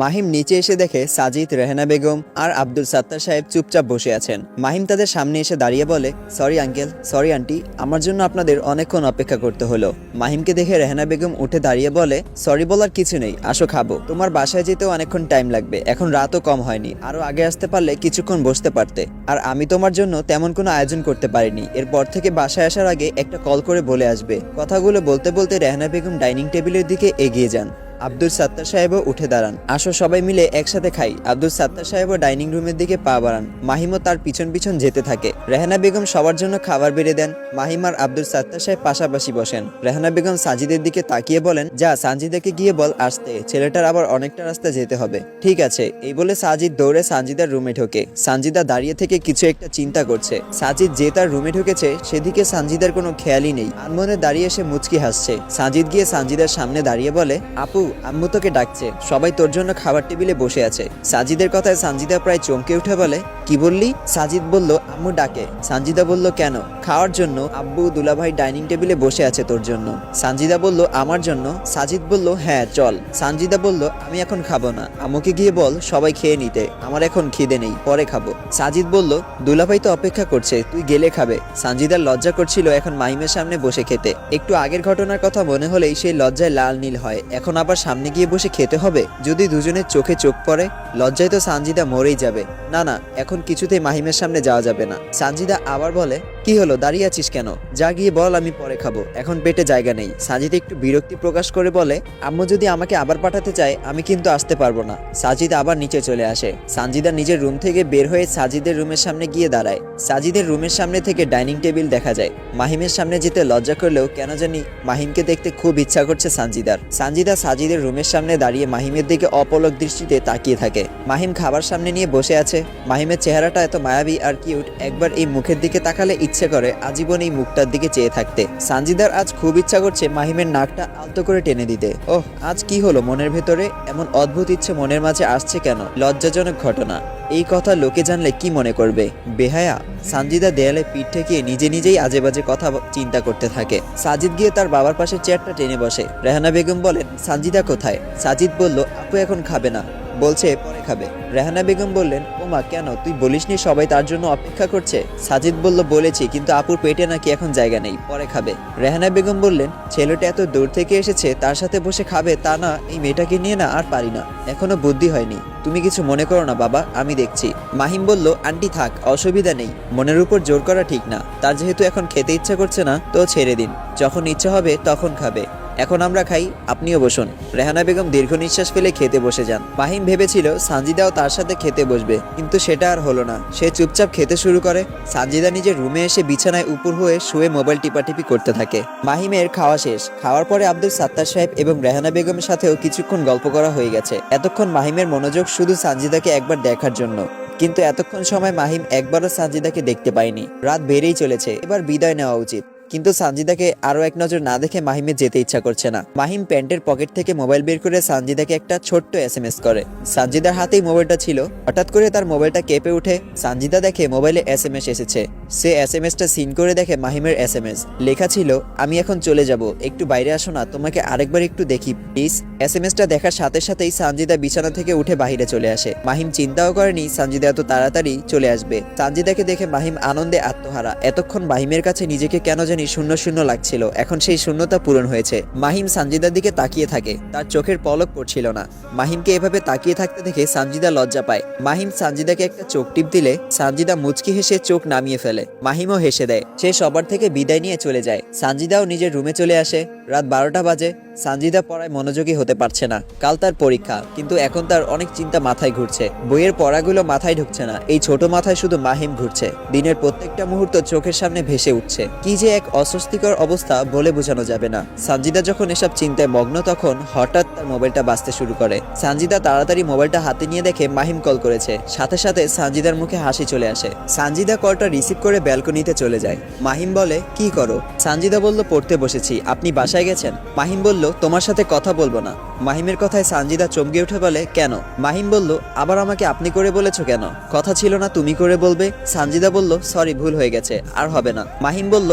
মাহিম নিচে এসে দেখে সাজিদ, রেহানা বেগম আর আব্দুল সাত্তার সাহেব চুপচাপ বসে আছেন। মাহিম তাদের সামনে এসে দাঁড়িয়ে বলে, সরি আঙ্কেল, সরি আন্টি, আমার জন্য আপনাদের অনেকক্ষণ অপেক্ষা করতে হলো। মাহিমকে দেখে রেহানা বেগম উঠে দাঁড়িয়ে বলে, সরি বলার কিছু নেই, আসো খাবো। তোমার বাসায় যেতেও অনেকক্ষণ টাইম লাগবে, এখন রাতও কম হয়নি, আরো আগে আসতে পারলে কিছুক্ষণ বসতে পারতে। আর আমি তোমার জন্য তেমন কোনো আয়োজন করতে পারিনি, এরপর থেকে বাসায় আসার আগে একটা কল করে বলে আসবে। কথাগুলো বলতে বলতে রেহানা বেগম ডাইনিং টেবিলের দিকে এগিয়ে যান। আব্দুল সাত্তার সাহেবও উঠে দাঁড়ান। আসো সবাই মিলে একসাথে খাই। আব্দুল সাত্তার সাহেবও ডাইনিং রুমের দিকে পা বাড়ান। মাহিমও তার পিছন পিছন যেতে থাকে। রেহানা বেগম সবার জন্য খাবার বেড়ে দেন। মাহিম আর আব্দুল সাত্তার সাহেব পাশাপাশি বসেন। রেহানা বেগম সাজিদের দিকে তাকিয়ে বলেন, যা সানজিদাকে গিয়ে বল আসতে, ছেলেটার আবার অনেকটা রাস্তা যেতে হবে। ঠিক আছে, এই বলে সাজিদ দৌড়ে সানজিদার রুমে ঢোকে। সানজিদা দাঁড়িয়ে থেকে কিছু একটা চিন্তা করছে। সাজিদ যে তার রুমে ঢুকেছে সেদিকে সানজিদার কোনো খেয়ালই নেই। আনমনে দাঁড়িয়ে এসে মুচকি হাসছে। সাজিদ গিয়ে সানজিদার সামনে দাঁড়িয়ে বলে, আপু, আম্মু তোকে ডাকছে, সবাই তোর জন্য খাবার টেবিলে বসে আছে। সাজিদের কথায় সানজিদা প্রায় চমকে উঠে বলে, কি বললি? সাজিদ বলল, আম্মু ডাকে। সানজিদা বলল, কেন? খাওয়ার জন্য, আব্বু দুলাভাই ডাইনিং টেবিলে বসে আছে তোর জন্য। সানজিদা বলল, আমার জন্য? সাজিদ বলল, হ্যাঁ চল। সানজিদা বলল, আমি এখন খাবো না, আম্মুকে গিয়ে বল সবাই খেয়ে নিতে, আমার এখন খিদে নেই, পরে খাবো। সাজিদ বলল, দুলাভাই তো অপেক্ষা করছে, তুই গেলে খাবে। সানজিদার লজ্জা করছিল এখন মাহিমের সামনে বসে খেতে। একটু আগের ঘটনার কথা মনে হলেই সেই লজ্জায় লাল নীল হয়। এখন আবার সামনে গিয়ে বসে খেতে হবে? যদি দুজনের চোখে চোখ পড়ে, লজ্জায় তো সানজিদা মরেই যাবে। না না, এখন কিছুতেই মাহিমের সামনে যাওয়া যাবে না। সানজিদা আবার বলে, কি হলো, দাঁড়িয়ে আছিস কেন? যা গিয়ে বল আমি পরে খাবো, এখন পেটে জায়গা নেই। সাজিদ একটু বিরক্তি প্রকাশ করে বলে, আম্মু যদি আমাকে আবার পাঠাতে চায় আমি কিন্তু আসতে পারবো না। সাজিদ আবার নিচে চলে আসে। সানজিদা নিজের রুম থেকে বের হয়ে সাজিদের রুমের সামনে গিয়ে দাঁড়ায়। সাজিদের রুমের সামনে থেকে ডাইনিং টেবিল দেখা যায়। মাহিমের সামনে যেতে লজ্জা করলেও কেন জানি মাহিমকে দেখতে খুব ইচ্ছা করছে সানজিদার। সানজিদা সাজিদের রুমের সামনে দাঁড়িয়ে মাহিমের দিকে অপলক দৃষ্টিতে তাকিয়ে থাকে। মাহিম খাবার সামনে নিয়ে বসে আছে। মাহিমের চেহারাটা এত মায়াবী আর কিউট, একবার এই মুখের দিকে তাকালে ইচ্ছে করে আজীবন এই মুখটার দিকে চেয়ে থাকতে। সানজিদার আজ খুব ইচ্ছা করছে মাহিমের নাকটা আলতো করে টেনে দিতে। ওহ, আজ কি হলো মনের ভেতরে? এমন অদ্ভুত ইচ্ছে মনের মাঝে আসছে কেন? লজ্জাজনক ঘটনা। এই কথা লোকে জানলে কি মনে করবে? বেহায়া। সানজিদা দেয়ালে পিঠ ঠেকিয়ে নিজে নিজেই আজে বাজে কথা চিন্তা করতে থাকে। সাজিদ গিয়ে তার বাবার পাশে চেয়ারটা টেনে বসে। রেহানা বেগম বলেন, সানজিদা কোথায়? সাজিদ বলল, আপু এখন খাবে না, বলছে পরে খাবে। রেহানা বেগম বললেন, ও মা, কেন? তুই বলিসনি সবাই তার জন্য অপেক্ষা করছে? সাজিদ বলল, বলেছি, কিন্তু আপুর পেটে নাকি এখন জায়গা নেই, পরে খাবে। রেহানা বেগম বললেন, ছেলেটা এত দূর থেকে এসেছে, তার সাথে বসে খাবে তা না, এই মেয়েটাকে নিয়ে না আর পারি না, এখনো বুদ্ধি হয়নি। তুমি কিছু মনে করো না বাবা, আমি দেখছি। মাহিম বলল, আন্টি থাক, অসুবিধা নেই, মনের উপর জোর করা ঠিক না। তার যেহেতু এখন খেতে ইচ্ছা করছে না, তো ছেড়ে দিন, যখন ইচ্ছা হবে তখন খাবে। এখন আমরা খাই, আপনিও বসুন। রেহানা বেগম দীর্ঘ নিঃশ্বাস ফেলে খেতে বসে যান। মাহিম ভেবেছিল সানজিদাও তার সাথে খেতে বসবে, কিন্তু সেটা আর হলো না। সে চুপচাপ খেতে শুরু করে। সানজিদা নিজের রুমে এসে বিছানায় উপর হয়ে শুয়ে মোবাইল টিপাটিপি করতে থাকে। মাহিমের খাওয়া শেষ। খাওয়ার পরে আব্দুল সাত্তার সাহেব এবং রেহানা বেগমের সাথেও কিছুক্ষণ গল্প করা হয়ে গেছে। এতক্ষণ মাহিমের মনোযোগ শুধু সানজিদাকে একবার দেখার জন্য, কিন্তু এতক্ষণ সময় মাহিম একবারও সানজিদাকে দেখতে পায়নি। রাত বেড়েই চলেছে, এবার বিদায় নেওয়া উচিত। কিন্তু সানজিদাকে আরো এক নজর না দেখে মাহিমের যেতে ইচ্ছা করছে না। মাহিম প্যান্টের পকেট থেকে মোবাইল বের করে সানজিদাকে একটা ছোট্ট SMS করে। সানজিদার হাতেই মোবাইলটা ছিল। হঠাৎ করে তার মোবাইলটা কেঁপে উঠে। সানজিদা দেখে মোবাইলে SMS এসেছে। সে SMSটা সিন করে দেখে মাহিমের SMS। লেখা ছিল, আমি এখন চলে যাব, একটু বাইরে আসো না, তোমাকে আরেকবার একটু দেখি প্লিজ। SMSটা দেখার সাথে সাথেই সানজিদা বিছানা থেকে উঠে বাহিরে চলে আসে। মাহিম চিন্তাও করেনি সানজিদা এত তাড়াতাড়ি চলে আসবে। সানজিদাকে দেখে মাহিম আনন্দে আত্মহারা। এতক্ষণ মাহিমের কাছে নিজেকে কেন জানি শূন্য শূন্য লাগছিল, এখন সেই শূন্যতা পূরণ হয়েছে। মাহিম সানজিদার দিকে তাকিয়ে থাকে, তার চোখের পলক পড়ছিল না। মাহিমকে এভাবে তাকিয়ে থাকতে দেখে সানজিদা লজ্জা পায়। মাহিম সানজিদাকে একটা চোখ টিপ দিলে সানজিদা মুচকি হেসে চোখ নামিয়ে ফেলে। মাহিমও হেসে দেয়। সে সবার থেকে বিদায় নিয়ে চলে যায়। সানজিদাও নিজের রুমে চলে আসে। রাত 12টা বাজে। সানজিদা পড়ায় মনোযোগী হতে পারছে না। কাল তার পরীক্ষা, কিন্তু এখন তার অনেক চিন্তা মাথায় ঘুরছে। বইয়ের পড়াগুলো মাথায় ঢুকছে না, এই ছোট মাথায় শুধু মাহিম ঘুরছে। দিনের প্রত্যেকটা মুহূর্ত চোখের সামনে ভেসে উঠছে। কি যে এক অস্বস্তিকর অবস্থা বলে বোঝানো যাবে না। সানজিদা যখন এসব চিন্তায় মগ্ন, তখন হঠাৎ তার মোবাইলটা বাজতে শুরু করে। সানজিদা তাড়াতাড়ি মোবাইলটা হাতে নিয়ে দেখে মাহিম কল করেছে। সাথে সাথে সানজিদার মুখে হাসি চলে আসে। সানজিদা কলটা রিসিভ করে ব্যালকনিতে চলে যায়। মাহিম বলে, কি করো? সানজিদা বলল, পড়তে বসেছি। আপনি বাসায় গেছেন? মাহিম বলল, তোমার সাথে কথা বলবো না। মাহিমের কথায় সানজিদা চমকে উঠে বলে, কেন? মাহিম বলল, আবার আমাকে আপনি করে বলেছো কেন? কথা ছিল না তুমি করে বলবে? সানজিদা বলল, সরি, ভুল হয়ে গেছে, আর হবে না। মাহিম বলল,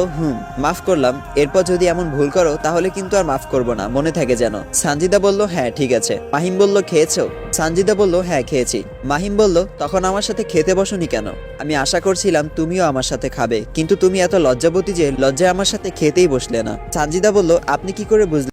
মাফ করলাম, এরপর যদি এমন ভুল করো তাহলে কিন্তু আর মাফ করব না, মনে থাকে যেন। সানজিদা বলল, হ্যাঁ ঠিক আছে। মাহিম বলল, খেয়েছো? সানজিদা বলল, হ্যাঁ খেয়েছি। মাহিম বলল, তখন আমার সাথে খেতে বসনি কেন? আমি আশা করছিলাম তুমিও আমার সাথে খাবে, কিন্তু তুমি এত লজ্জাবতী যে লজ্জায় আমার সাথে খেতেই বসলে না। সানজিদা বলল, আপনি কি করে বুঝলেন